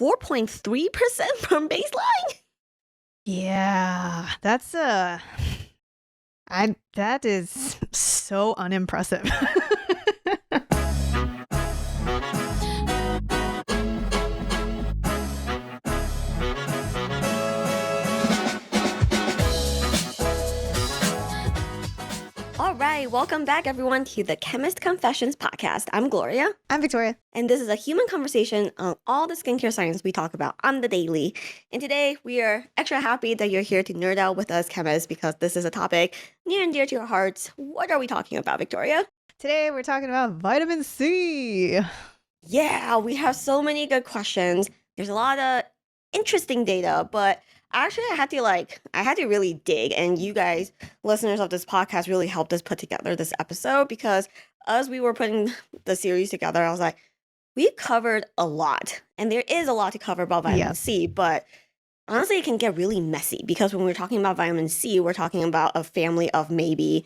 4.3% from baseline. Yeah, that is so unimpressive. All right, welcome back everyone to the Chemist Confessions podcast. I'm Gloria. I'm Victoria. And this is a human conversation on all the skincare science we talk about on the daily. And today we are extra happy that you're here to nerd out with us chemists because this is a topic near and dear to your hearts. What are we talking about, Victoria? Today we're talking about vitamin C. Yeah, we have so many good questions. There's a lot of interesting data, but actually I had to really dig, and you guys, listeners of this podcast, really helped us put together this episode because as we were putting the series together, I was like, we covered a lot, and there is a lot to cover about vitamin C, but honestly, it can get really messy because when we're talking about vitamin C, we're talking about a family of maybe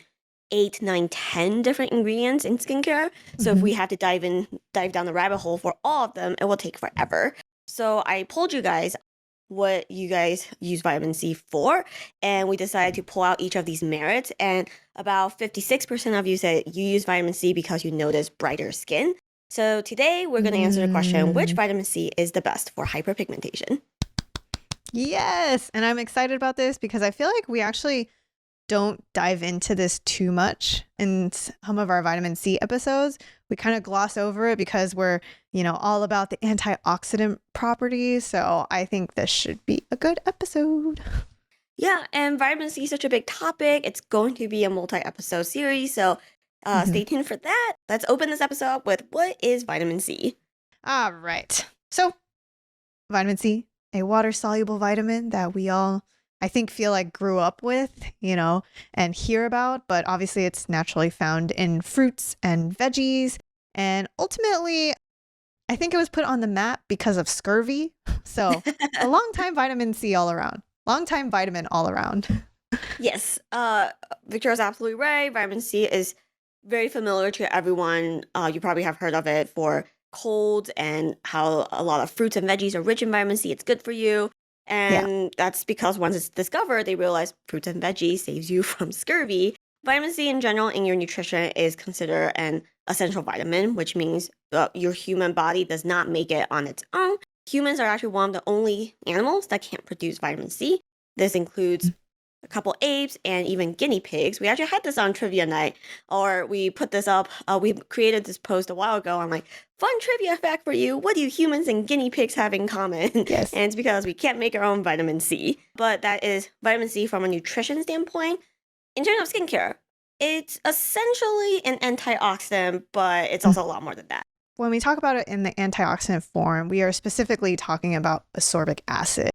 8, 9, 10 different ingredients in skincare. So if we have to dive down the rabbit hole for all of them, it will take forever. So I polled you guys what you guys use vitamin C for, and we decided to pull out each of these merits, and about 56% of you said you use vitamin C because you notice brighter skin. So today we're going to answer the question, which vitamin C is the best for hyperpigmentation? Yes, and I'm excited about this because I feel like we actually don't dive into this too much in some of our vitamin C episodes. We kind of gloss over it because we're, all about the antioxidant properties. So I think this should be a good episode. Yeah, and vitamin C is such a big topic. It's going to be a multi-episode series. So stay tuned for that. Let's open this episode up with what is vitamin C? All right. So vitamin C, a water-soluble vitamin that we all, I think, feel like grew up with, and hear about, but obviously it's naturally found in fruits and veggies. And ultimately, I think it was put on the map because of scurvy. So a long time vitamin C all around. Long time vitamin all around. Yes, Victoria's absolutely right. Vitamin C is very familiar to everyone. You probably have heard of it for colds and how a lot of fruits and veggies are rich in vitamin C. It's good for you. And that's because once it's discovered, they realize fruits and veggies saves you from scurvy. Vitamin C in general in your nutrition is considered an essential vitamin, which means your human body does not make it on its own. Humans are actually one of the only animals that can't produce vitamin C. This includes a couple apes and even guinea pigs. We actually had this on trivia night, or we put this up. We created this post a while ago. I'm like, fun trivia fact for you. What do humans and guinea pigs have in common? Yes. And it's because we can't make our own vitamin C. But that is vitamin C from a nutrition standpoint. In terms of skincare, it's essentially an antioxidant, but it's also a lot more than that. When we talk about it in the antioxidant form, we are specifically talking about ascorbic acid.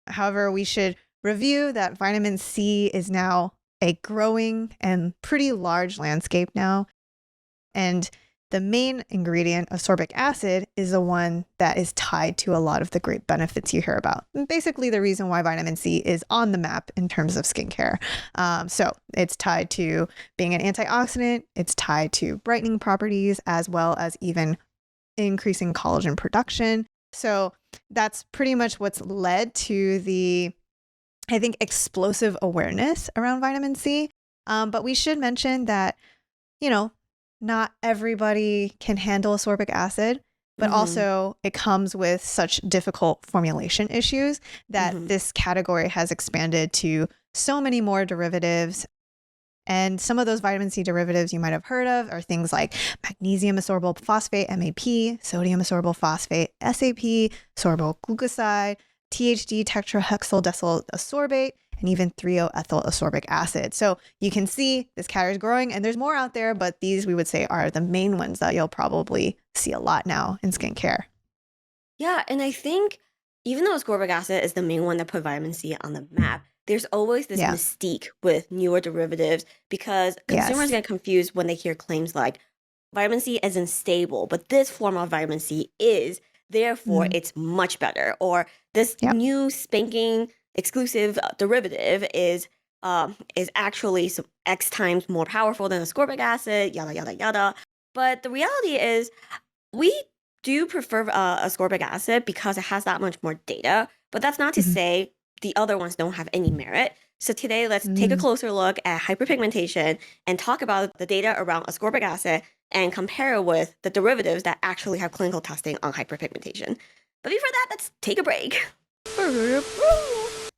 However, we should review that vitamin C is now a growing and pretty large landscape now. And the main ingredient, ascorbic acid, is the one that is tied to a lot of the great benefits you hear about. And basically the reason why vitamin C is on the map in terms of skincare. So it's tied to being an antioxidant. It's tied to brightening properties, as well as even increasing collagen production. So that's pretty much what's led to the, I think, explosive awareness around vitamin C. But we should mention that, not everybody can handle ascorbic acid, but also it comes with such difficult formulation issues that this category has expanded to so many more derivatives. And some of those vitamin C derivatives you might have heard of are things like magnesium ascorbyl phosphate, MAP, sodium ascorbyl phosphate, SAP, ascorbyl glucoside, THD tetrahexyldecyl ascorbate, and even 3-O-ethyl ascorbic acid. So you can see this category is growing, and there's more out there, but these we would say are the main ones that you'll probably see a lot now in skincare. Yeah, and I think even though ascorbic acid is the main one that put vitamin C on the map, there's always this mystique with newer derivatives because consumers get confused when they hear claims like vitamin C isn't stable, but this form of vitamin C is, therefore it's much better. Or this new spanking exclusive derivative is actually some X times more powerful than ascorbic acid, yada, yada, yada. But the reality is we do prefer ascorbic acid because it has that much more data, but that's not to Mhm. say the other ones don't have any merit. So today, let's take a Mm. closer look at hyperpigmentation and talk about the data around ascorbic acid and compare it with the derivatives that actually have clinical testing on hyperpigmentation. But before that, let's take a break.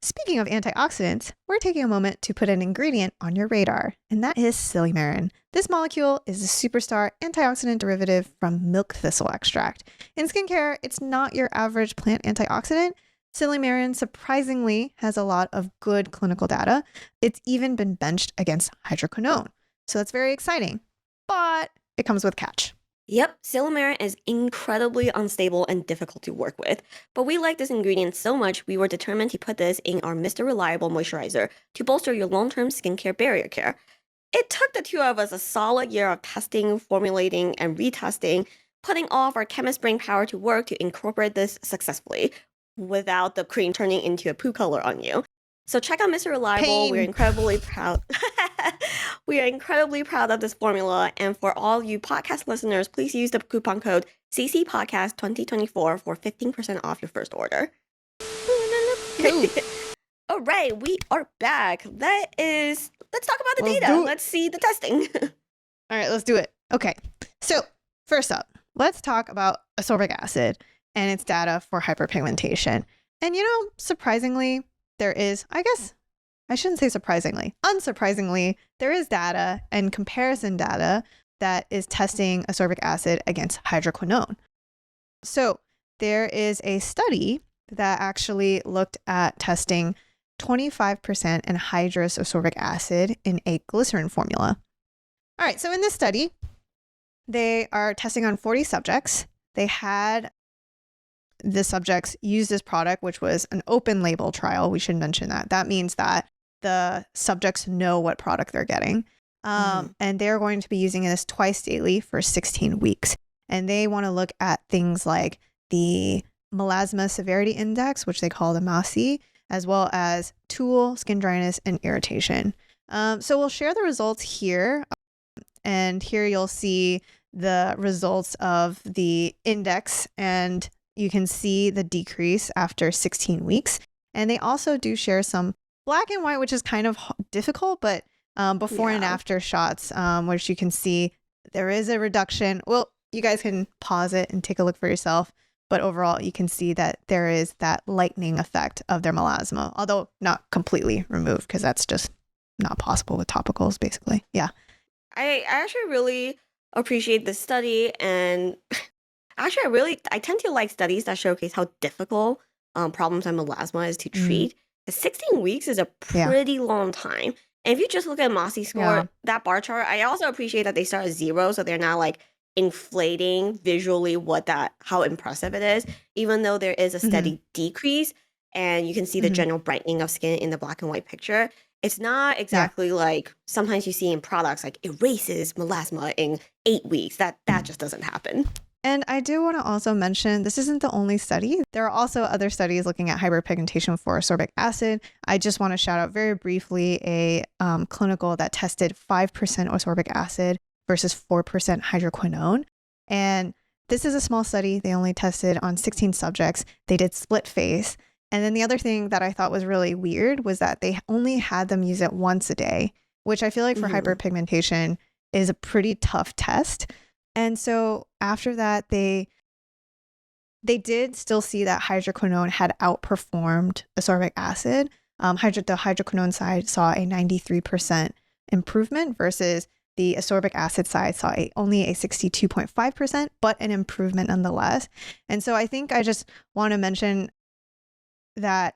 Speaking of antioxidants, we're taking a moment to put an ingredient on your radar, and that is Silymarin. This molecule is a superstar antioxidant derivative from milk thistle extract. In skincare, it's not your average plant antioxidant. Silymarin surprisingly has a lot of good clinical data. It's even been benched against hydroquinone. So that's very exciting, but it comes with a catch. Yep, Silymarin is incredibly unstable and difficult to work with, but we like this ingredient so much we were determined to put this in our Mr. Reliable moisturizer to bolster your long-term skincare barrier care. It took the two of us a solid year of testing, formulating, and retesting, putting all of our chemist brain power to work to incorporate this successfully without the cream turning into a poo color on you. So check out Mr. Reliable. We're Pain. incredibly proud. We are incredibly proud of this formula. And for all you podcast listeners, please use the coupon code CCPodcast2024 for 15% off your first order. Cool. All right, we are back. Let's talk about the Let's data. do it. Let's see the testing. All right, let's do it. Okay. So, first up, let's talk about ascorbic acid and its data for hyperpigmentation. And surprisingly, there is, I guess, I shouldn't say surprisingly, unsurprisingly, there is data and comparison data that is testing ascorbic acid against hydroquinone. So, there is a study that actually looked at testing 25% anhydrous ascorbic acid in a glycerin formula. All right, so in this study, they are testing on 40 subjects. They had the subjects use this product, which was an open label trial. We should mention that. That means that the subjects know what product they're getting. And they're going to be using this twice daily for 16 weeks. And they want to look at things like the melasma severity index, which they call the MASI, as well as tool, skin dryness, and irritation. So we'll share the results here. And here you'll see the results of the index, and you can see the decrease after 16 weeks. And they also do share some black and white, which is kind of difficult, but before and after shots, which you can see there is a reduction. Well, you guys can pause it and take a look for yourself. But overall, you can see that there is that lightening effect of their melasma, although not completely removed because that's just not possible with topicals, basically. Yeah. I actually really appreciate this study, and actually I tend to like studies that showcase how difficult problems on melasma is to treat. 16 weeks is a pretty long time. And if you just look at MASI score, that bar chart, I also appreciate that they start at 0, so they're not like inflating visually how impressive it is, even though there is a steady decrease, and you can see the general brightening of skin in the black and white picture. It's not exactly like sometimes you see in products like erases melasma in 8 weeks. That just doesn't happen. And I do want to also mention, this isn't the only study. There are also other studies looking at hyperpigmentation for ascorbic acid. I just want to shout out very briefly a clinical that tested 5% ascorbic acid versus 4% hydroquinone. And this is a small study. They only tested on 16 subjects. They did split face. And then the other thing that I thought was really weird was that they only had them use it once a day, which I feel like for hyperpigmentation is a pretty tough test. And so after that, they did still see that hydroquinone had outperformed ascorbic acid. The hydroquinone side saw a 93% improvement versus the ascorbic acid side saw only a 62.5%, but an improvement nonetheless. And so I think I just want to mention that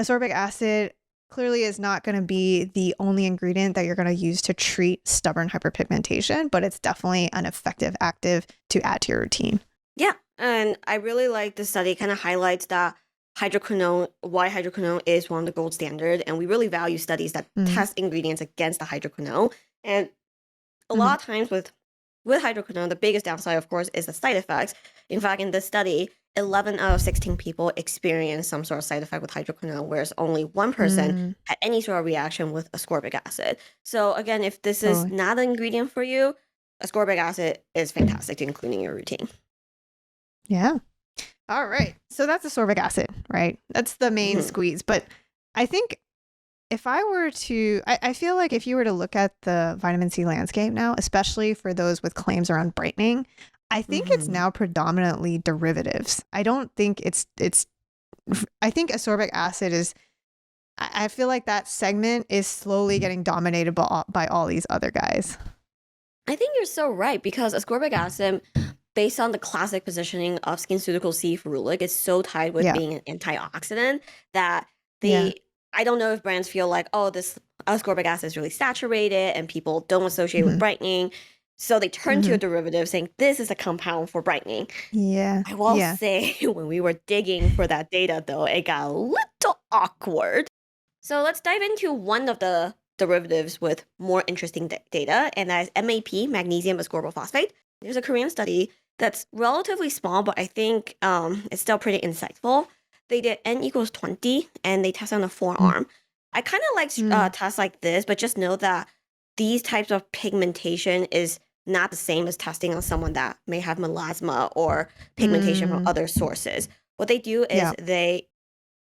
ascorbic acid clearly is not going to be the only ingredient that you're going to use to treat stubborn hyperpigmentation, but it's definitely an effective active to add to your routine. Yeah, and I really like the study. Kind of highlights that why hydroquinone is one of the gold standard, and we really value studies that test ingredients against the hydroquinone. And a lot of times with hydroquinone, the biggest downside, of course, is the side effects. In fact, in this study, 11 out of 16 people experienced some sort of side effect with hydroquinone, whereas only one person had any sort of reaction with ascorbic acid. So again, if this is not an ingredient for you, ascorbic acid is fantastic to include in your routine. Yeah. All right. So that's ascorbic acid, right? That's the main Mhm. squeeze. But I think if I were to, I feel like if you were to look at the vitamin C landscape now, especially for those with claims around brightening, I think it's Mhm. now predominantly derivatives. I don't think I think ascorbic acid is, I feel like that segment is slowly getting dominated by all these other guys. I think you're so right because ascorbic acid, based on the classic positioning of SkinCeuticals C ferulic, is so tied with Yeah. being an antioxidant that Yeah. they. I don't know if brands feel like, oh, this ascorbic acid is really saturated and people don't associate with Hmm. brightening, so they turn to a Hmm. derivative saying this is a compound for brightening. Yeah. I will Yeah. say when we were digging for that data, though, it got a little awkward. So let's dive into one of the derivatives with more interesting data, and that is MAP, magnesium ascorbyl phosphate. There's a Korean study that's relatively small, but I think it's still pretty insightful. They did N equals 20, and they tested on the forearm. I kind of like Mm. tests like this, but just know that these types of pigmentation is not the same as testing on someone that may have melasma or pigmentation from Mm. other sources. What they do is Yeah. they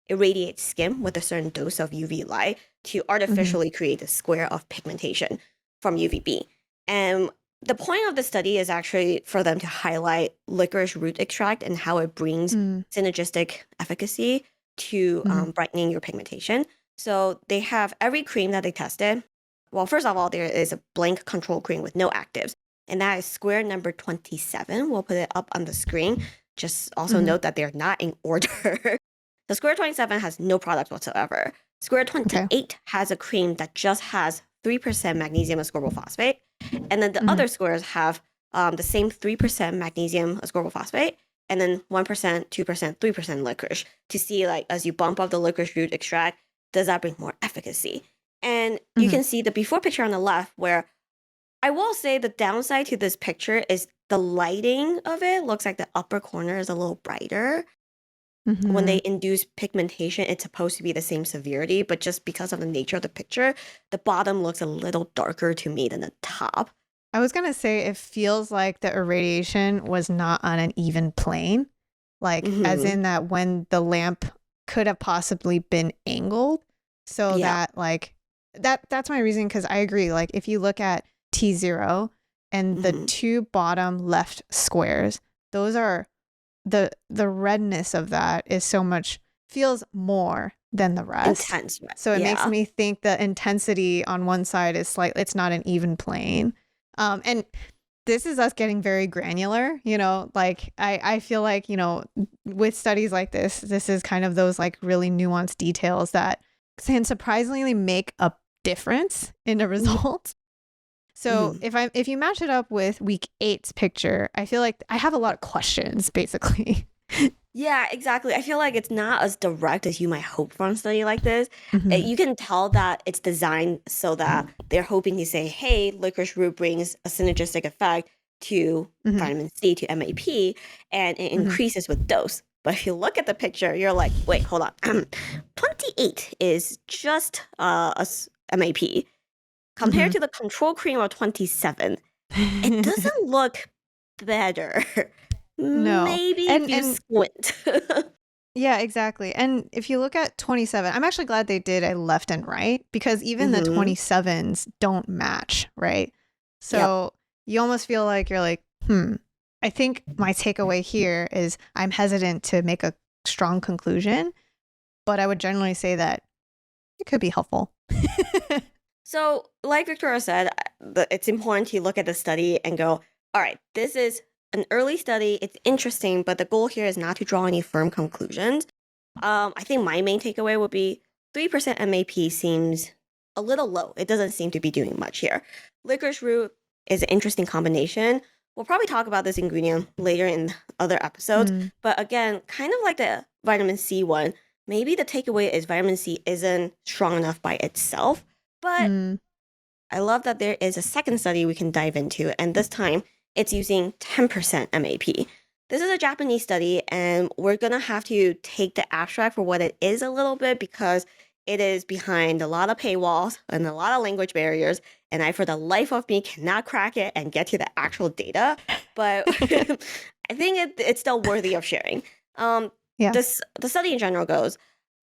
irradiate skin with a certain dose of UV light to Hmm. artificially create a square of pigmentation from UVB. And the point of the study is actually for them to highlight licorice root extract and how it brings Mm. synergistic efficacy to Hmm. brightening your pigmentation. So they have every cream that they tested. Well, first of all, there is a blank control cream with no actives, and that is square number 27. We'll put it up on the screen. Just also Hmm. note that they're not in order. The Square 27 has no product whatsoever. Square Okay. 28 has a cream that just has 3% magnesium ascorbyl phosphate. And then the Hmm. other squares have the same 3% magnesium ascorbyl phosphate and then 1%, 2%, 3% licorice to see, like, as you bump up the licorice root extract, does that bring more efficacy? And you Hmm. can see the before picture on the left where I will say the downside to this picture is the lighting of it looks like the upper corner is a little brighter. When Hmm. they induce pigmentation, it's supposed to be the same severity, but just because of the nature of the picture, the bottom looks a little darker to me than the top. I was gonna say it feels like the irradiation was not on an even plane, like as Hmm. in that when the lamp could have possibly been angled, so Yeah, that like that's my reason because I agree. Like if you look at T0 and the hmm, two bottom left squares, those are the redness of that is so much feels more than the rest. intense, right? So it makes Yeah. me think the intensity on one side is slightly it's not an even plane. And this is us getting very granular, like I feel like, with studies like this is kind of those like really nuanced details that can surprisingly make a difference in the result. So Hmm. if you match it up with week eight's picture, I feel like I have a lot of questions basically. Yeah, exactly. I feel like it's not as direct as you might hope from a study like this. Hmm. You can tell that it's designed so that they're hoping to say, hey, licorice root brings a synergistic effect to Hmm. vitamin C, to MAP, and it Hmm. increases with dose. But if you look at the picture, you're like, wait, hold on. 28 is just MAP. Compared Hmm. to the control cream of 27, it doesn't look better. No. Maybe if you And squint. yeah, exactly. And if you look at 27, I'm actually glad they did a left and right because even the Mhm. 27s don't match, right? Yep. So you almost feel like you're like, I think my takeaway here is I'm hesitant to make a strong conclusion, but I would generally say that it could be helpful. So, like Victoria said, it's important to look at the study and go, all right, this is an early study. It's interesting, but the goal here is not to draw any firm conclusions. I think my main takeaway would be 3% MAP seems a little low. It doesn't seem to be doing much here. Licorice root is an interesting combination. We'll probably talk about this ingredient later in other episodes. Mm, But again, kind of like the vitamin C one, maybe the takeaway is vitamin C isn't strong enough by itself. But mm, I love that there is a second study we can dive into, and this time it's using 10% MAP. This is a Japanese study, and we're gonna have to take the abstract for what it is a little bit because it is behind a lot of paywalls and a lot of language barriers, and I, for the life of me, cannot crack it and get to the actual data. But I think it's still worthy of sharing. Yeah. The study in general goes,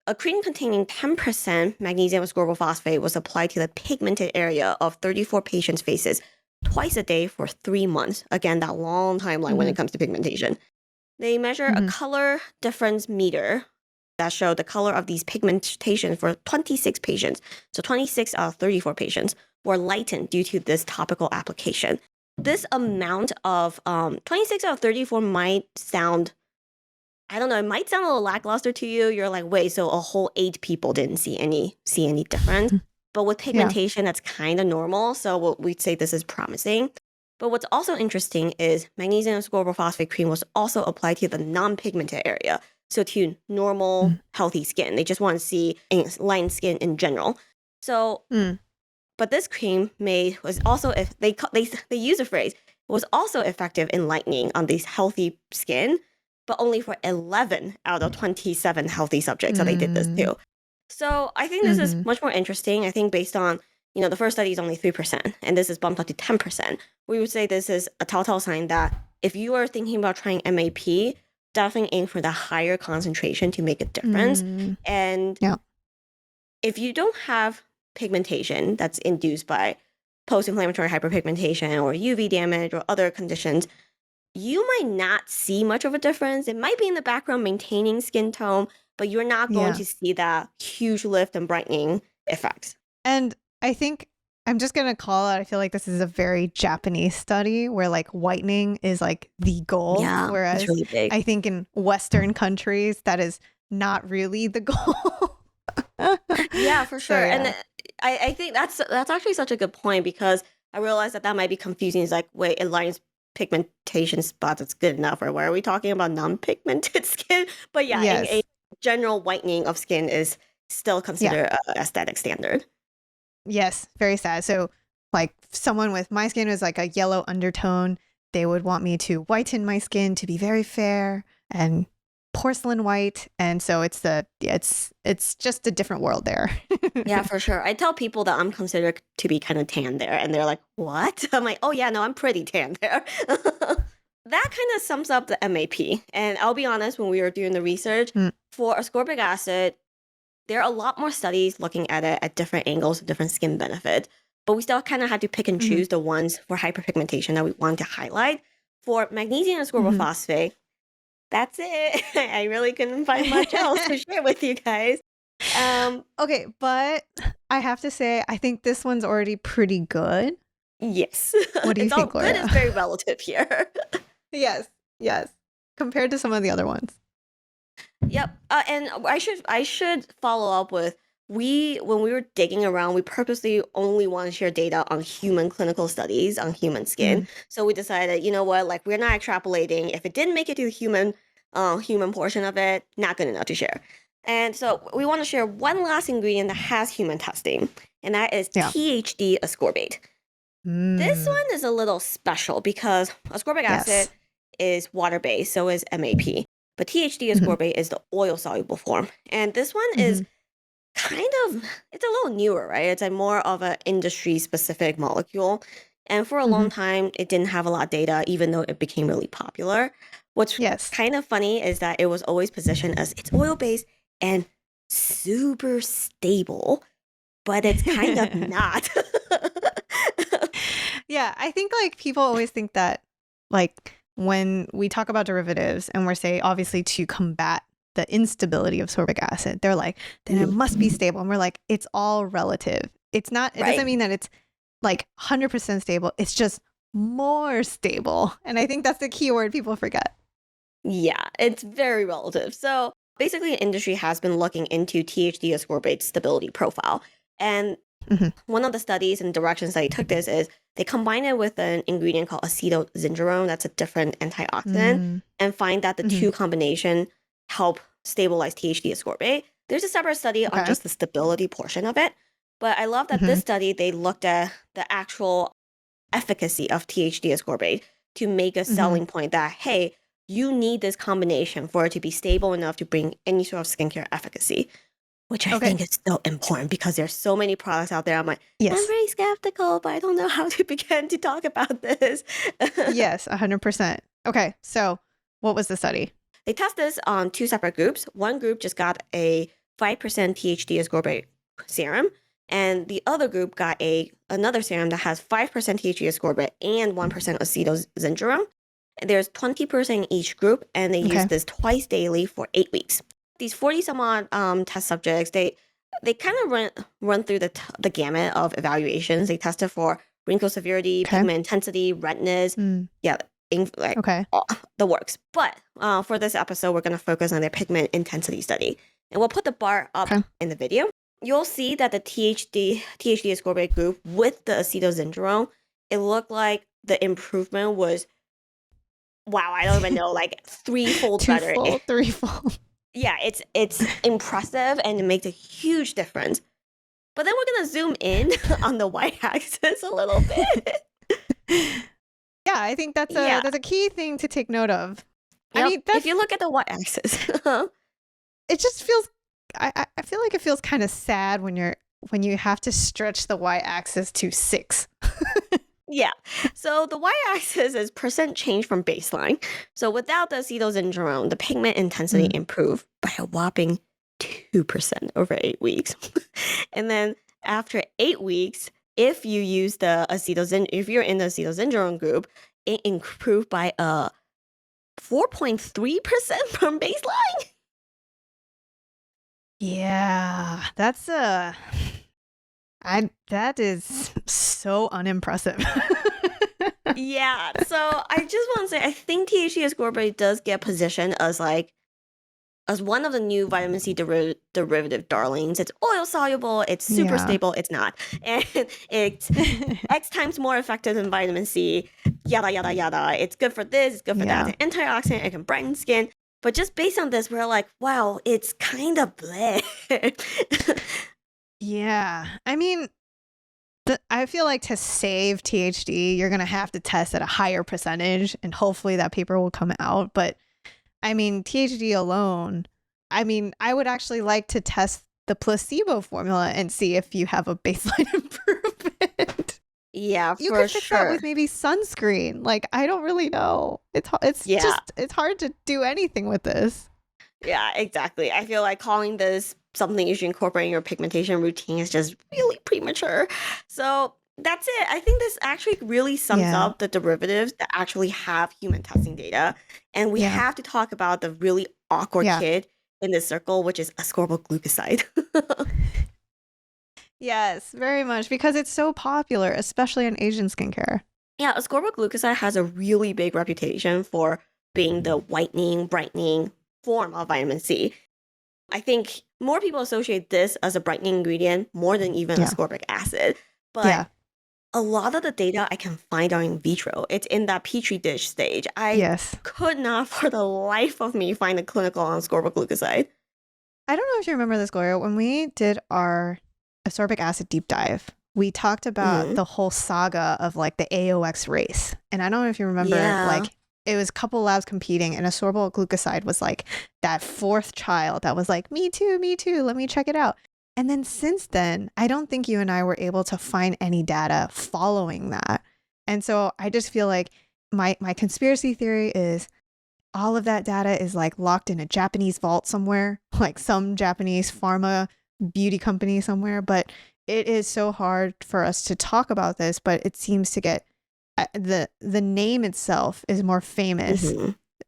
a cream containing 10% magnesium ascorbyl phosphate was applied to the pigmented area of 34 patients' faces twice a day for 3 months. Again, that long timeline when it comes to pigmentation. They measure a color difference meter that showed the color of these pigmentations for 26 patients. So 26 out of 34 patients were lightened due to this topical application. This amount of 26 out of 34 might sound, I don't know, it might sound a little lackluster to you. You're like, wait, so a whole 8 people didn't see any difference. But with pigmentation, that's kind of normal. So we'd say this is promising. But what's also interesting is magnesium ascorbyl phosphate cream was also applied to the non-pigmented area. So to normal, healthy skin. They just want to see light skin in general. So, but this cream was also, if they use the phrase, was also effective in lightening on these healthy skin, but only for 11 out of 27 healthy subjects that they did this to. So I think this is much more interesting. I think based on, the first study is only 3%, and this is bumped up to 10%. We would say this is a telltale sign that if you are thinking about trying MAP, definitely aim for the higher concentration to make a difference. And if you don't have pigmentation that's induced by post-inflammatory hyperpigmentation or UV damage or other conditions, you might not see much of a difference. It might be in the background maintaining skin tone, but you're not going to see that huge lift and brightening effects. And I think I'm just going to call out, I feel like this is a very Japanese study where like whitening is like the goal. Yeah, whereas really big. I think in Western countries, that is not really the goal. Yeah, for sure. So, and I think that's actually such a good point, because I realized that might be confusing. It's like, wait, it lines pigmentation spots, it's good enough, or why are we talking about non-pigmented skin? But yeah, a general whitening of skin is still considered an aesthetic standard. Yes, very sad. So like someone with my skin was like a yellow undertone, they would want me to whiten my skin to be very fair and porcelain white. And so it's just a different world there. Yeah, for sure. I tell people that I'm considered to be kind of tan there, and they're like, what? I'm like, oh yeah, no, I'm pretty tan there. That kind of sums up the MAP. And I'll be honest, when we were doing the research for ascorbic acid, there are a lot more studies looking at it at different angles, different skin benefits, but we still kind of had to pick and choose the ones for hyperpigmentation that we wanted to highlight. For magnesium ascorbyl phosphate, that's it. I really couldn't find much else to share with you guys. Okay, but I have to say, I think this one's already pretty good. Yes. What do you think, Gloria? Good is very relative here. Yes. Compared to some of the other ones. Yep. And I should follow up with, when we were digging around, we purposely only want to share data on human clinical studies on human skin. So we decided, you know what, like, we're not extrapolating. If it didn't make it to the human portion of it, not good enough to share. And so we want to share one last ingredient that has human testing, and that is THD ascorbate. This one is a little special because ascorbic acid is water-based, so is MAP. But THD ascorbate is the oil-soluble form. And this one is it's a little newer, right? It's more of an industry-specific molecule. And for a long time, it didn't have a lot of data, even though it became really popular. What's kind of funny is that it was always positioned as it's oil-based and super stable, but it's kind of not. Yeah, I think like people always think that like when we talk about derivatives and we're saying obviously to combat the instability of ascorbic acid, they're like, then it must be stable. And we're like, it's all relative. It's not, it doesn't mean that it's like 100% stable. It's just more stable. And I think that's the key word people forget. Yeah, it's very relative. So basically, industry has been looking into THD ascorbate stability profile. And one of the studies and directions that they took this is they combine it with an ingredient called acetozingerone, that's a different antioxidant, and find that the two combination help stabilize THD ascorbate. There's a separate study on just the stability portion of it. But I love that this study, they looked at the actual efficacy of THD ascorbate to make a selling point that, hey, you need this combination for it to be stable enough to bring any sort of skincare efficacy, which I think is so important because there's so many products out there. I'm like, I'm very skeptical, but I don't know how to begin to talk about this. Yes, 100%. Okay, so What was the study? They tested this on 2 separate groups. One group just got a 5% THD ascorbate serum, and the other group got another serum that has 5% THD ascorbate and 1% acetozingerone. There's 20% in each group, and they use this twice daily for 8 weeks. These 40-some-odd test subjects, they kind of run through the gamut of evaluations. They tested for wrinkle severity, pigment intensity, redness. Yeah, all the works. But for this episode, we're going to focus on their pigment intensity study. And we'll put the bar up in the video. You'll see that the THD ascorbate group with the acetozingerone, it looked like the improvement was, wow, I don't even know, like threefold better. Threefold. Yeah, it's impressive, and it makes a huge difference. But then we're going to zoom in on the y-axis a little bit. Yeah, I think that's a key thing to take note of. Yep. I mean, if you look at the y-axis, it just feels, I feel like it feels kind of sad when you have to stretch the y-axis to 6. Yeah. So the y-axis is percent change from baseline. So without the acetozingerone, the pigment intensity improved by a whopping 2% over 8 weeks. And then after 8 weeks, if you use if you're in the acetozingerone group, it improved by 4.3% from baseline. Yeah, that is so unimpressive. Yeah, so I just want to say, I think THC ascorbate does get positioned as one of the new vitamin C derivative darlings. It's oil soluble, it's super stable, it's not. And it's X times more effective than vitamin C, yada, yada, yada. It's good for this, it's good for that. It's an antioxidant, it can brighten skin. But just based on this, we're like, wow, it's kind of bleh. Yeah. I mean, I feel like to save THD, you're going to have to test at a higher percentage, and hopefully that paper will come out. But I mean, THD alone, I mean, I would actually like to test the placebo formula and see if you have a baseline improvement. Yeah, you could fix that with maybe sunscreen. Like, I don't really know. It's hard to do anything with this. Yeah, exactly. I feel like calling this something you should incorporate in your pigmentation routine is just really premature. So that's it. I think this actually really sums up the derivatives that actually have human testing data. And we have to talk about the really awkward kid in this circle, which is ascorbyl glucoside. Yes, very much, because it's so popular, especially in Asian skincare. Yeah, ascorbyl glucoside has a really big reputation for being the whitening, brightening form of vitamin C. I think more people associate this as a brightening ingredient more than even ascorbic acid. But a lot of the data I can find are in vitro. It's in that petri dish stage. I could not for the life of me find a clinical on ascorbyl glucoside. I don't know if you remember this, Gloria. When we did our ascorbic acid deep dive, we talked about the whole saga of like the AOX race. And I don't know if you remember, like, it was a couple labs competing, and ascorbyl glucoside was like that 4th child that was like, me too, let me check it out. And then since then, I don't think you and I were able to find any data following that. And so I just feel like my conspiracy theory is all of that data is like locked in a Japanese vault somewhere, like some Japanese pharma beauty company somewhere. But it is so hard for us to talk about this, but it seems to get the name itself is more famous.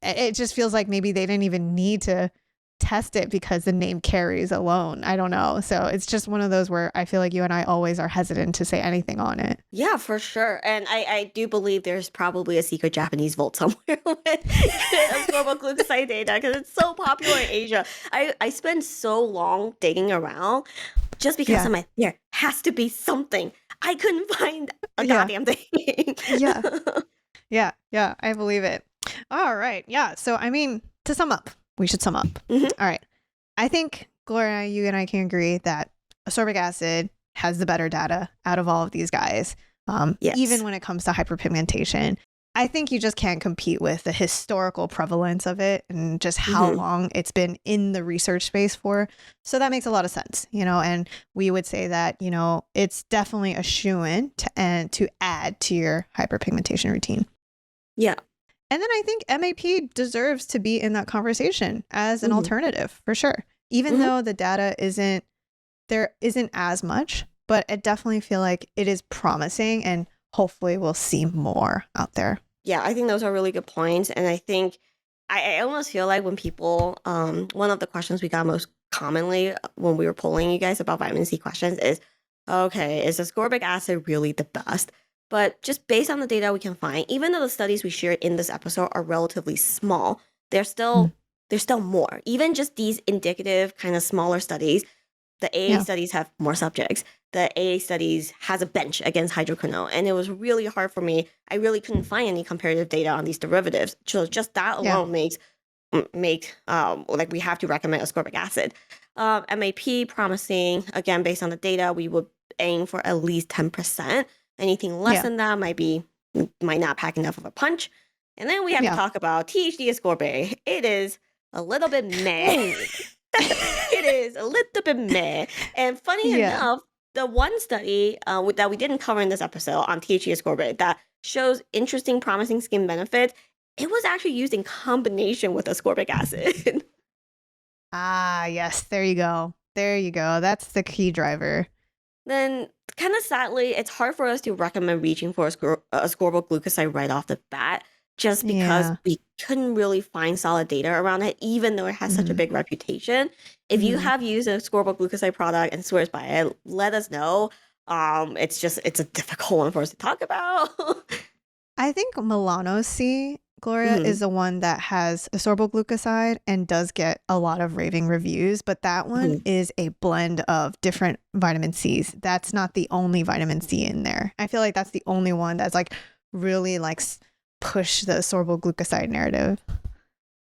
It just feels like maybe they didn't even need to test it because the name carries alone. I don't know. So it's just one of those where I feel like you and I always are hesitant to say anything on it. Yeah, for sure. And I do believe there's probably a secret Japanese vault somewhere with ascorbyl glucoside data because it's so popular in Asia. I spent so long digging around just because I'm like, there has to be something. I couldn't find a goddamn thing. Yeah, I believe it. All right. Yeah. So, I mean, to sum up, we should sum up. All right. I think, Gloria, you and I can agree that ascorbic acid has the better data out of all of these guys, even when it comes to hyperpigmentation. I think you just can't compete with the historical prevalence of it and just how long it's been in the research space for. So that makes a lot of sense, and we would say that, it's definitely a shoo-in to add to your hyperpigmentation routine. Yeah. And then I think MAP deserves to be in that conversation as an Mhm. alternative for sure. Even Mhm. though the data there isn't as much, but I definitely feel like it is promising and hopefully we'll see more out there. Yeah, I think those are really good points. And I think I almost feel like when people, one of the questions we got most commonly when we were polling you guys about vitamin C questions is, okay, is ascorbic acid really the best? But just based on the data we can find, even though the studies we shared in this episode are relatively small, there's Mm. still there's still more. Even just these indicative kind of smaller studies, the AA Yeah. studies have more subjects. The AA studies has a bench against hydroquinone, and it was really hard for me. I really couldn't find any comparative data on these derivatives. So just that Yeah. alone make like we have to recommend ascorbic acid. MAP promising again based on the data, we would aim for at least 10%. Anything less Yeah. than that might not pack enough of a punch. And then we have to Yeah. talk about THD ascorbate. It is a little bit meh. Ooh. It is a little bit meh. And funny Yeah. enough, the one study that we didn't cover in this episode on THC ascorbate that shows interesting, promising skin benefits, it was actually used in combination with ascorbic acid. Ah, yes. There you go. There you go. That's the key driver. Then, kind of sadly, it's hard for us to recommend reaching for ascorbyl glucoside right off the bat, just because Yeah. we couldn't really find solid data around it, even though it has such a Mhm. big reputation. If you Mhm. have used a ascorbyl glucoside product and swears by it, let us know. It's a difficult one for us to talk about. I think Milano C, Gloria, Mhm, is the one that has ascorbyl glucoside and does get a lot of raving reviews, but that one mhm. is a blend of different vitamin C's. That's not the only vitamin C in there. I feel like that's the only one that's like really like push the ascorbyl glucoside narrative.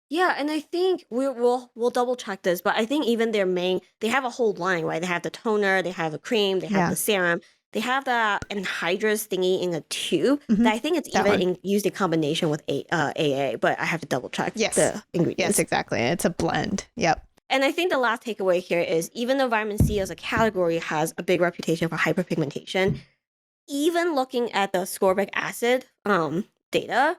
Yeah, and I think we'll double check this, but I think even they have a whole line, right? They have the toner, they have the cream, they have Yeah. the serum, they have that anhydrous thingy in a tube Hmm. that I think it's That even one. used in combination with AA, but I have to double check Yes. the Yes, ingredients. exactly. It's a blend. Yep. And I think the last takeaway here is even though vitamin C as a category has a big reputation for hyperpigmentation, even looking at the ascorbic acid data,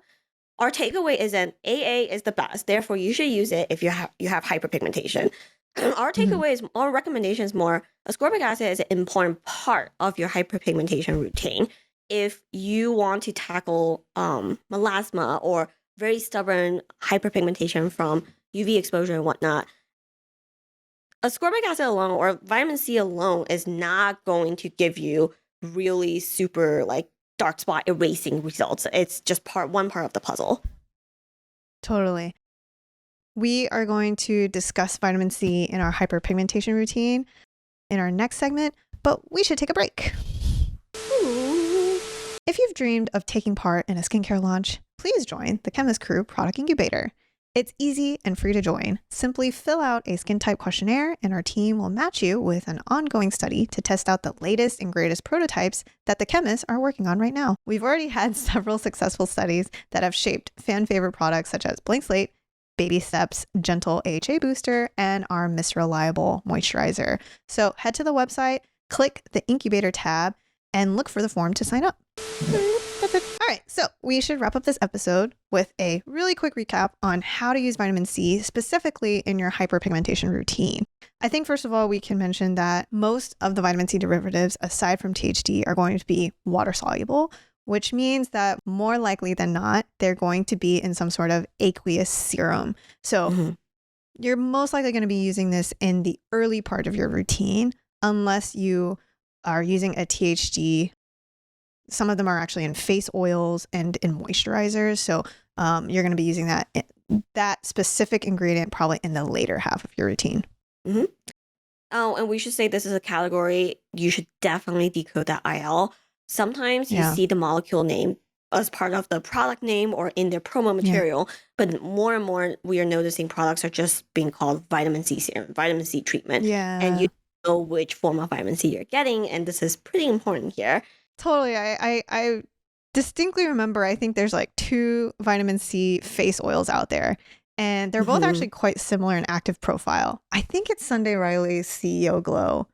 our takeaway is that AA is the best. Therefore, you should use it if you have hyperpigmentation. Mhm. Our recommendation is more ascorbic acid is an important part of your hyperpigmentation routine. If you want to tackle melasma or very stubborn hyperpigmentation from UV exposure and whatnot, ascorbic acid alone or vitamin C alone is not going to give you really super like dark spot erasing results. It's just one part of the puzzle. Totally. We are going to discuss vitamin C in our hyperpigmentation routine in our next segment, but we should take a break. Ooh. If you've dreamed of taking part in a skincare launch, please join the Chemist Crew Product Incubator. It's easy and free to join. Simply fill out a skin type questionnaire, and our team will match you with an ongoing study to test out the latest and greatest prototypes that the chemists are working on right now. We've already had several successful studies that have shaped fan favorite products such as Blank Slate, Baby Steps Gentle AHA Booster, and our Miss Reliable Moisturizer. So head to the website, click the Incubator tab, and look for the form to sign up. All right, so we should wrap up this episode with a really quick recap on how to use vitamin C specifically in your hyperpigmentation routine. I think, first of all, we can mention that most of the vitamin C derivatives, aside from THD, are going to be water soluble, which means that more likely than not, they're going to be in some sort of aqueous serum. So Mhm. you're most likely going to be using this in the early part of your routine, unless you are using a THD. Some of them are actually in face oils and in moisturizers. So you're going to be using that specific ingredient probably in the later half of your routine. Mhm. Oh, and we should say this is a category you should definitely decode that IL. Sometimes you Yeah. see the molecule name as part of the product name or in their promo Yeah. material, but more and more we are noticing products are just being called vitamin C serum, vitamin C treatment, and you Yeah. know which form of vitamin C you're getting, and this is pretty important here. Totally. I distinctly remember, I think there's like 2 vitamin C face oils out there, and they're both Mhm. actually quite similar in active profile. I think it's Sunday Riley's CEO Glow,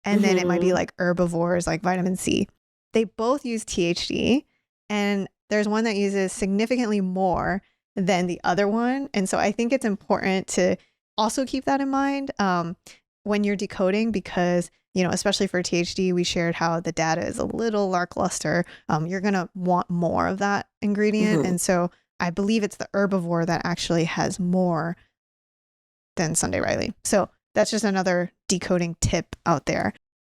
and then it might be Mhm. like Herbivore's like vitamin C. They both use THD, and there's one that uses significantly more, than the other one. And so I think it's important to also keep that in mind when you're decoding, because, you know, especially for THD, we shared how the data is a little lackluster. You're going to want more of that ingredient. And so I believe it's the herbivore that actually has more than Sunday Riley. So that's just another decoding tip out there.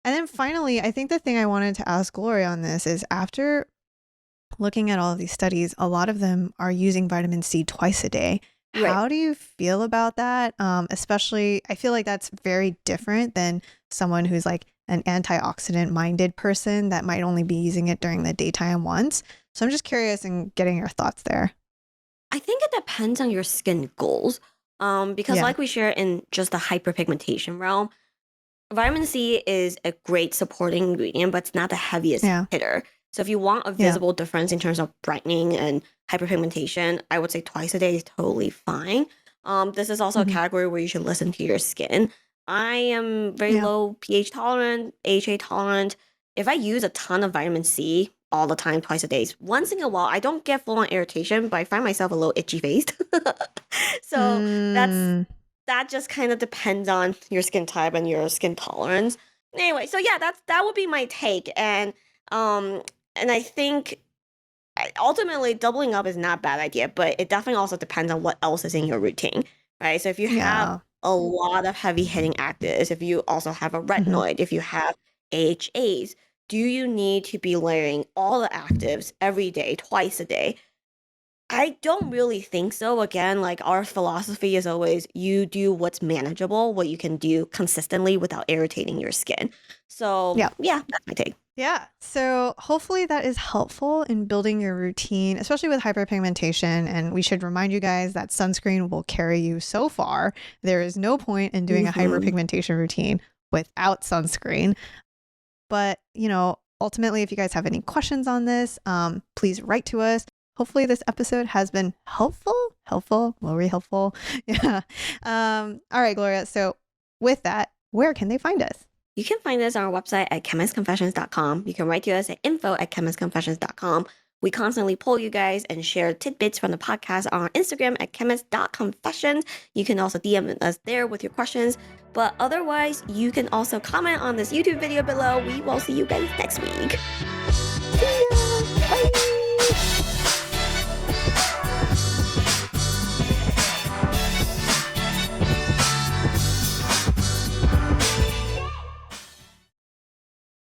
And then finally, I think the thing I wanted to ask Gloria on this is, after looking at all of these studies, a lot of them are using vitamin C twice a day. Right. How do you feel about that? Especially, I feel like that's very different than someone who's like an antioxidant minded person that might only be using it during the daytime once. So I'm just curious and getting your thoughts there. I think it depends on your skin goals. Because Yeah. like we share in just the hyperpigmentation realm, vitamin C is a great supporting ingredient, but it's not the heaviest Yeah. hitter. So if you want a visible difference in terms of brightening and hyperpigmentation, I would say twice a day is totally fine. This is also a category where you should listen to your skin. I am very low pH tolerant, AHA tolerant. If I use a ton of vitamin C all the time, twice a day, once in a while, I don't get full on irritation, but I find myself a little itchy faced. So that just kind of depends on your skin type and your skin tolerance. Anyway, so yeah, that would be my take. And I think ultimately doubling up is not a bad idea, but it definitely also depends on what else is in your routine, right? So if you have a lot of heavy hitting actives, if you also have a retinoid, if you have AHAs, do you need to be layering all the actives every day, twice a day? I don't really think so. Again, like, our philosophy is always, you do what's manageable, what you can do consistently without irritating your skin. So yeah, that's my take. Yeah. So hopefully that is helpful in building your routine, especially with hyperpigmentation. And we should remind you guys that sunscreen will carry you so far. There is no point in doing a hyperpigmentation routine without sunscreen. But, you know, ultimately, if you guys have any questions on this, please write to us. Hopefully this episode has been helpful, very helpful. Yeah. All right, Gloria. So with that, where can they find us? You can find us on our website at chemistconfessions.com. You can write to us at info@chemistconfessions.com. We constantly poll you guys and share tidbits from the podcast on Instagram at chemist.confessions. You can also DM us there with your questions. But otherwise, you can also comment on this YouTube video below. We will see you guys next week.